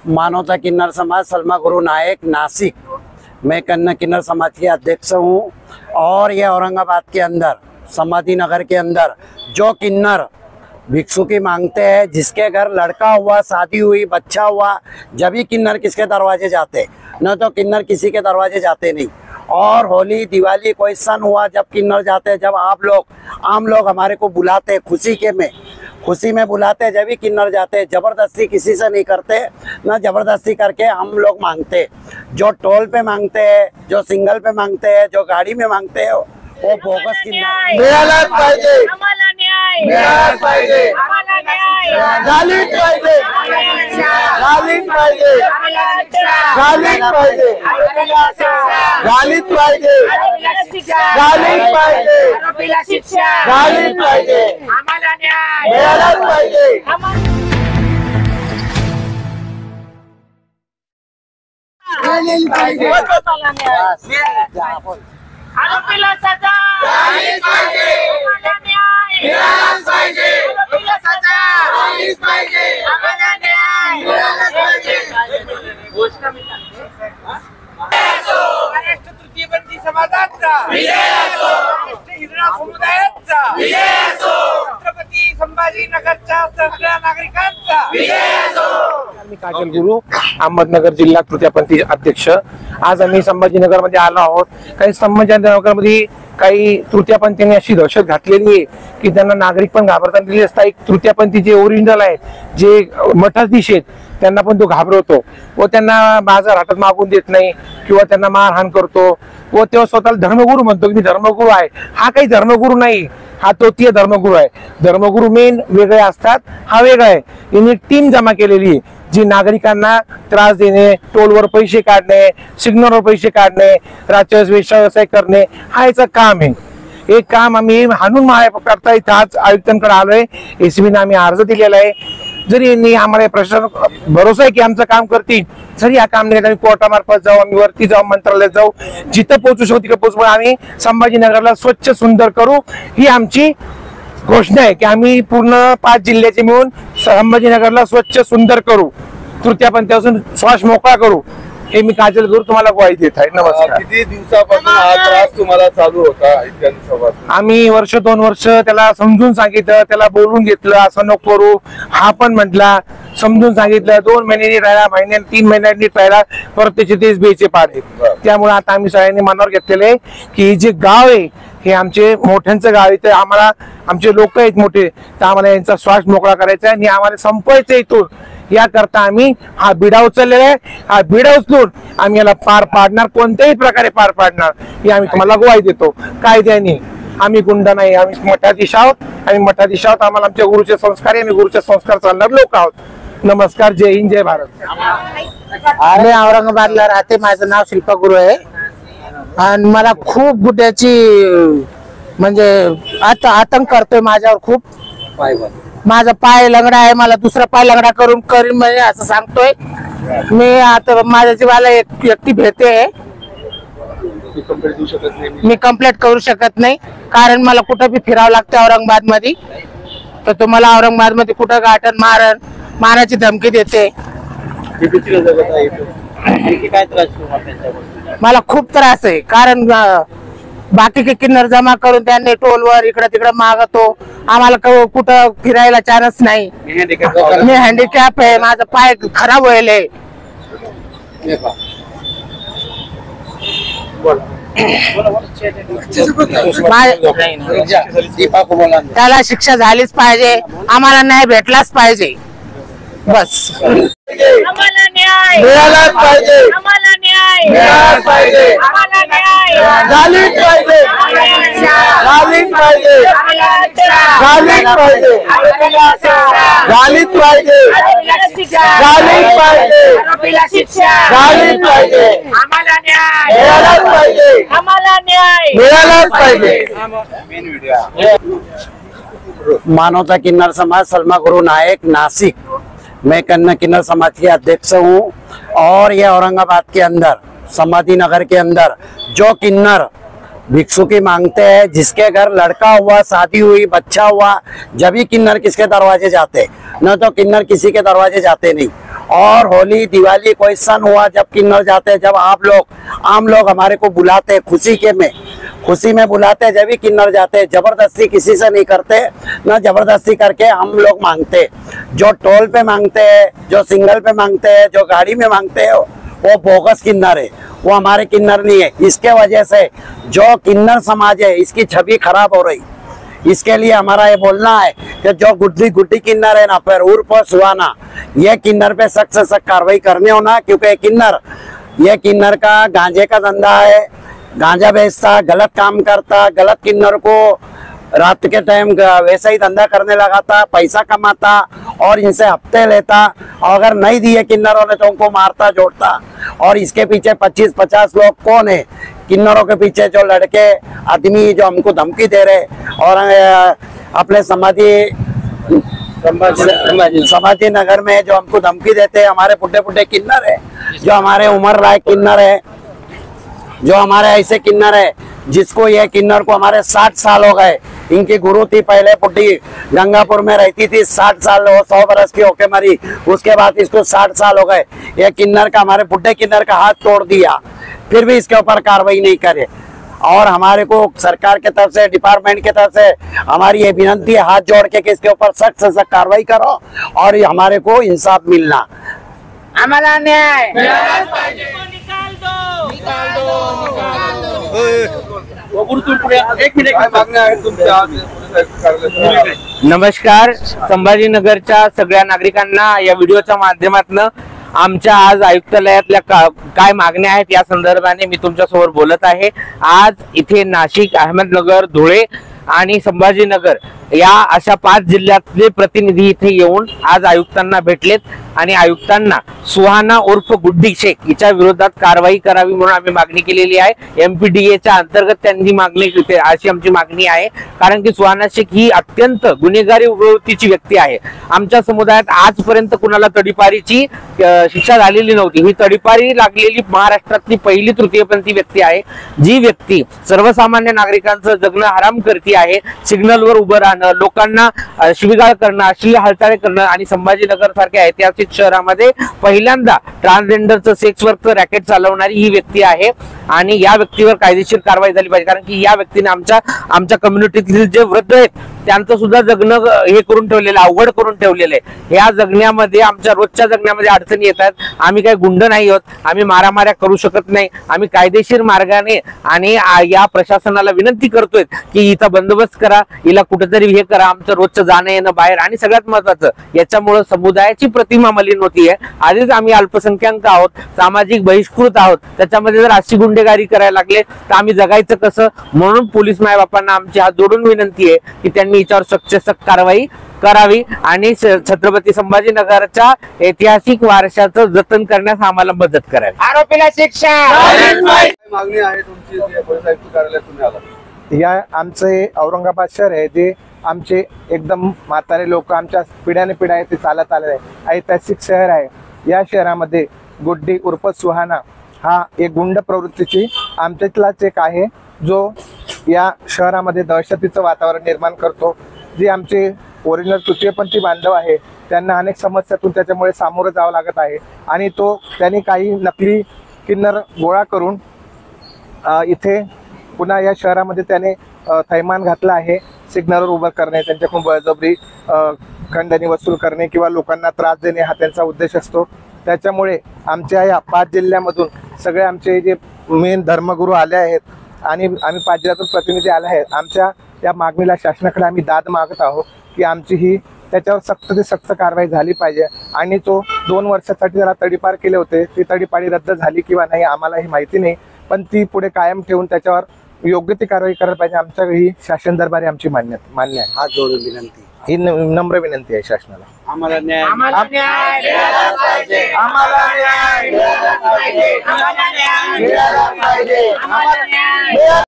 मानवता किन्नर समाज सलमा गुरु नायक नासिक। मैं कन्या किन्नर समाज के अध्यक्ष हूँ और ये औरंगाबाद के अंदर समाधि नगर के अंदर जो किन्नर भिक्षुकी मांगते हैं, जिसके घर लड़का हुआ, शादी हुई, बच्चा हुआ, जब ही किन्नर किसके दरवाजे जाते, न तो किन्नर किसी के दरवाजे जाते नहीं। और होली दिवाली कोई सन हुआ जब किन्नर जाते हैं, जब आप लोग आम लोग हमारे को बुलाते हैं खुशी में बुलाते हैं, जब भी किन्नर जाते हैं। ज़बरदस्ती किसी से नहीं करते, ना ज़बरदस्ती करके हम लोग मांगते। जो टोल पे मांगते हैं, जो सिंगल पे मांगते हैं, जो गाड़ी में मांगते हैं, वो बोगस किन्नर। मिळाला पाहिजे, आम्हाला न्याय मिळाला पाहिजे, आम्हाला न्याय झालीच पाहिजे, झालीच पाहिजे, झालीच पाहिजे, झालीच पाहिजे, झालीच पाहिजे, आरोपीला शिक्षा झालीच पाहिजे, आम्हाला न्याय मिळालाच पाहिजे। मिळालेली पाहिजे, आम्हाला न्याय आरोपीला सजा झालीच पाहिजे, आम्हाला न्याय मिळालाच पाहिजे, आरोपीला सजा झालीच पाहिजे, आम्हाला न्याय मिळालाच पाहिजे। महाराष्ट्र तृतीयपंथी समाजाचा विजय असो, महाराष्ट्र हिजडा समुदायाचा विजय असो, छत्रपती संभाजीनगरच्या सगळ्या नागरिकांचा विजय असो। मी काजल गुरु, अहमदनगर जिल्हा तृतीयपंथी अध्यक्ष। आज आम्ही संभाजीनगर मध्ये आलो आहोत। काही संभाजीनगर मध्ये काही तृतीयपंथींनी अशी दहशत घातलेली आहे की त्यांना नागरिक पण घाबरतात। दिली असता एक तृतीयपंथी जे ओरिजिनल आहे, जे मठाधीश आहेत, त्यांना पण तो घाबरवतो व त्यांना बाजार हातात मागून देत नाही किंवा त्यांना मारहाण करतो व तेव्हा स्वतःला धर्मगुरू म्हणतो की मी धर्मगुरू आहे। हा काही धर्मगुरू नाही, हा तृतीय धर्मगुरू आहे। धर्मगुरू मेन वेगळे असतात, हा वेगळा आहे। यांनी टीम जमा केलेली आहे जी नागरिकांना त्रास देणे, टोलवर पैसे काढणे, सिग्नलवर पैसे काढणे, व्यवसाय करणे, हा याचं काम आहे। हे काम आम्ही हाणून करता इथं आज आयुक्तांकडे आलोय। एसीबीने आम्ही अर्ज दिलेला आहे। जरी यांनी आम्हाला प्रशासन भरोसा आहे की आमचं काम करतील, जरी हा काम नाही आम्ही कोर्टामार्फत जाऊ, आम्ही वरती जाऊ, मंत्रालयात जाऊ, जिथं पोहोचू शकतो तिथे पोहोचू, आम्ही संभाजीनगरला स्वच्छ सुंदर करू, ही आमची घोषणा आहे की आम्ही पूर्ण 5 जिल्ह्याचे मिळून संभाजीनगरला स्वच्छ सुंदर करू, तृतीयपंथीपासून श्वास मोकळा करू। हे मी काजल गुरु तुम्हाला ग्वाही देत आहे। नमस्कार। किती दिवसापासून हा त्रास तुम्हाला चालू होता? इतक्या दिवसापासून आम्ही वर्ष 2 वर्ष त्याला समजून सांगितलं, त्याला बोलून घेतलं, असं नको करू। हा पण म्हटला, समजून सांगितलं, 2 महिन्यांनी राहिला, 3 महिन्यांनी राहिला, परत त्याचे तेच बेचे पाडे। त्यामुळे आता आम्ही सगळ्यांनी मनावर घेतलेले की जे गाव आहे हे आमचे मोठ्यांचं गाव आहे, आम्हाला आमचे लोक आहेत मोठे, तर आम्हाला यांचा श्वास मोकळा करायचा आहे आणि आम्हाला संपवायचं इथून। याकरता आम्ही हा बिडा उचललेला आहे। हा बिडा उचलून आम्ही याला पार पाडणार, कोणत्याही प्रकारे पार पाडणार, हे आम्ही तुम्हाला ग्वाही देतो। कायद्याने आम्ही गुंड नाही, आम्ही मठाधीश आहोत, आम्ही मठाधीश आहोत। आम्हाला आमच्या गुरुचे संस्कार आहे, आम्ही गुरुचे संस्कार चालणार लोक आहोत। नमस्कार, जय हिंद, जय भारत। मी औरंगाबादला राहते, माझं नाव शिल्पा गुरु आहे आणि मला खूप गुड्याची म्हणजे आतंक करतोय माझ्यावर खूप। माझा पाय लंगडा आहे, मला दुसरा पाय लंगडा करून करीन म्हणजे असं सांगतोय। मी आता माझ्या जीवाला एक व्यक्ती भेटते, मी कंप्लेंट करू शकत नाही कारण मला कुठं बी फिरावं लागतं औरंगाबाद मध्ये। तर तुम्हाला औरंगाबाद मध्ये कुठं गाठण मारायची धमकी देते। मला खूप त्रास आहे कारण बाकी किन्नर जमा करून त्यांनी टोलवर इकडे तिकडे मागतो, आम्हाला कुठं फिरायला चान्स नाही। मी हँडिकॅप आहे, माझा पाय खराब व्हायले। त्याला शिक्षा झालीच पाहिजे, आम्हाला न्याय भेटलाच पाहिजे, बस। आम्हाला न्याय मिळालाच पाहिजे, आम्हाला न्याय मिळालाच पाहिजे, आम्हाला न्याय झालीच पाहिजे, झालीच पाहिजे, झालीच पाहिजे, झालीच पाहिजे, झालीच पाहिजे, आरोपीला शिक्षा झालीच पाहिजे, आम्हाला न्याय मिळालाच पाहिजे, आम्हाला न्याय मिळालाच पाहिजे। मानवता किन्नर समाज सलमा गुरु नायक नासिक। मैं कन्या किन्नर समाज के अध्यक्ष हूँ और ये औरंगाबाद के अंदर समाधि नगर के अंदर जो किन्नर भिक्षुकी मांगते हैं। जिसके घर लड़का हुआ, शादी हुई, बच्चा हुआ, जब ही किन्नर किसके दरवाजे जाते, न तो किन्नर किसी के दरवाजे जाते नहीं। और होली, दिवाली, कोई सन हुआ जब किन्नर जाते हैं, जब आप लोग आम लोग हमारे को बुलाते हैं, खुशी में बुलाते हैं, जब भी किन्नर जाते हैं। जबरदस्ती किसी से नहीं करते, ना जबरदस्ती करके हम लोग मांगते। जो टोल पे मांगते हैं, जो सिंगल पे मांगते हैं, जो गाड़ी में मांगते हैं, वो बोगस किन्नर है, वो हमारे किन्नर नहीं है। इसके वजह से जो किन्नर समाज है, इसकी छवि खराब हो रही। इसके लिए हमारा ये बोलना है कि जो गुड्डी किन्नर है ना, फिर उर्फ सुहाना, ये किन्नर पे सख्त से सख्त कार्रवाई करने होना। क्योंकि ये किन्नर का गांजे का धंधा है, गांजा बेचता, गलत काम करता, गलत किन्नर को रात के टाइम वैसा ही धंधा करने लगा था, पैसा कमाता और इनसे हफ्ते लेता। और अगर नहीं दिए किन्नरों ने तो उनको मारता, जोड़ता। और इसके पीछे 25-50 लोग कौन है किन्नरों के पीछे? जो लड़के आदमी जो हमको धमकी दे रहे और अपने समाधि नगर में जो हमको धमकी देते हैं, हमारे बुढ़े किन्नर है, जो हमारे उम्र लायक किन्नर है, जो हमारे ऐसे किन्नर है जिसको ये किन्नर को हमारे 60 साल हो गए। इनकी गुरु थी पहले बुढ़ी, गंगापुर में रहती थी, 60 साल, वो 100 बरस की होके मरी। उसके बाद इसको 60 साल हो गए। ये किन्नर का, हमारे बुढ़े किन्नर का हाथ तोड़ दिया, फिर भी इसके ऊपर कार्रवाई नहीं करे। और हमारे को सरकार के तरफ से, डिपार्टमेंट के तरफ से हमारी ये विनती है, हाथ जोड़ के कि इसके ऊपर सख्त से सख्त कार्रवाई करो और हमारे को इंसाफ मिलना। आम्हाला न्याय काय मागण्या आहेत तुमच्या आज पोलीस कार्यालयात? नमस्कार, संभाजीनगरच्या सगळ्या नागरिकांना या व्हिडिओच्या माध्यमातून आमच्या आज आयुक्तालयातल्या काय मागण्या आहेत या संदर्भाने मी तुमच्यासमोर बोलत आहे। आज इथे नाशिक, अहमदनगर, धुळे आणि संभाजीनगर या अशा 5 जिल्ह्यातले प्रतिनिधी इथे येऊन आज आयुक्तांना भेटलेत आणि आयुक्तांना सुहाना उर्फ गुड्डी शेख हिच्या विरोधात कारवाई करावी म्हणून आम्ही मागणी केलेली आहे। एमपीडीएच्या अंतर्गत त्यांनी मागणी अशी आमची मागणी आहे, कारण की सुहाना शेख ही अत्यंत गुन्हेगारी प्रवृत्तीची व्यक्ती आहे। आमच्या समुदायात आजपर्यंत कुणाला तडीपारीची शिक्षा झालेली नव्हती। ही तडीपारी लागलेली महाराष्ट्रातली पहिली तृतीयपंथी व्यक्ती आहे, जी व्यक्ती सर्वसामान्य नागरिकांचं जगणं हराम करती आहे। सिग्नलवर उभं राहणं, लोकांना शिवीगाळ करणं, अश्लील हालचाली करणं आणि संभाजीनगर सारख्या ऐतिहासिक शहरामध्ये पहिल्यांदा ट्रान्सजेंडरचं सेक्स वर्कचं रॅकेट चालवणारी ही व्यक्ती आहे आणि या व्यक्तीवर कायदेशीर कारवाई झाली पाहिजे। कारण की या व्यक्तीने आमच्या कम्युनिटीतील जे वृद्ध आहेत त्यांचं सुद्धा जगणं हे करून ठेवलेलं, अवघड करून ठेवलेलं आहे। ह्या जगण्यामध्ये, आमच्या रोजच्या जगण्यामध्ये अडचणी येतात। आम्ही काही गुंड नाही आहोत, आम्ही मारामाऱ्या करू शकत नाही। आम्ही कायदेशीर मार्गाने आणि या प्रशासनाला विनंती करतोय की इथं बंदोबस्त करा, हिला कुठेतरी हे करा, आमचं रोजचं जाणं येणं बाहेर। आणि सगळ्यात महत्वाचं, याच्यामुळे समुदायाची प्रतिमा मलिन होतीये। आधीच आम्ही अल्पसंख्याक आहोत, सामाजिक बहिष्कृत आहोत, त्याच्यामध्ये जर अशी गुंडेगारी करायला लागले तर आम्ही जगायचं कसं? म्हणून पोलीस मायबापांना आमची हात जोडून विनंती आहे की त्यांनी याच्यावर सक्त कारवाई करावी आणि छत्रपती संभाजीनगरच्या ऐतिहासिक वारशाचं जतन करण्यास आम्हाला मदत करावी। आरोपीला शिक्षा। काय मागणी आहे तुमची जे पोलीस आयुक्त कार्यालयात तुम्ही आला? या आमचे औरंगाबाद शहर आहे, जे आमचे एकदम म्हातारे लोक आमच्या पिढ्याने पिढ्या ते चालत आलेले आहे, ऐतिहासिक शहर आहे। या शहरामध्ये गुड्डी उर्फ सुहाना हा एक गुंड प्रवृत्तीची आमच्यातलाच एक आहे, जो या शहरामध्ये दहशतीचं वातावरण निर्माण करतो। जे आमचे ओरिजिनल तृतीयपंथी बांधव आहे त्यांना अनेक समस्यातून त्याच्यामुळे सामोरं जावं लागत आहे आणि त्यांनी काही नकली किन्नर गोळा करून इथे पुन्हा या शहरामध्ये त्याने थैमान घातला आहे। सिग्नलवर उभं करणे, त्यांच्याकडून बळजबरी खंडणी वसूल करणे किंवा लोकांना त्रास देणे हा त्यांचा उद्देश असतो। त्याच्यामुळे आमच्या या 5 जिल्ह्यामधून सगळे आमचे जे मेन धर्मगुरू आले आहेत आणि आम्ही 5 जिल्ह्यातून प्रतिनिधी आले आहेत। आमच्या या मागणीला शासनाकडे आम्ही दाद मागत आहोत की आमची ही त्याच्यावर सक्त ते सक्त कारवाई झाली पाहिजे आणि तो 2 वर्षासाठी त्याला तडीपार केले होते, ती तडीपारी रद्द झाली किंवा नाही आम्हाला ही माहिती नाही, पण ती पुढे कायम ठेवून त्याच्यावर योग्य ती कारवाई करायला पाहिजे। आमच्या ही शासन दरबारी आमची मान्य आहे। हाथ जोड़ून विनंती, ही नम्र विनंती आहे शासनाला। आम्हाला न्याय, आम्हाला न्याय मिळाला पाहिजे। आम्हाला न्याय मिळाला पाहिजे। आम्हाला न्याय मिळाला पाहिजे। आम्हाला न्याय।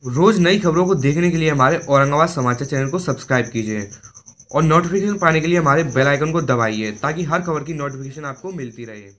रोज नई खबरों को देखने के लिए हमारे औरंगाबाद समाचार चैनल को सब्सक्राइब कीजिए और नोटिफिकेशन पाने के लिए हमारे बेल आइकन को दबाइए ताकि हर खबर की नोटिफिकेशन आपको मिलती रहे।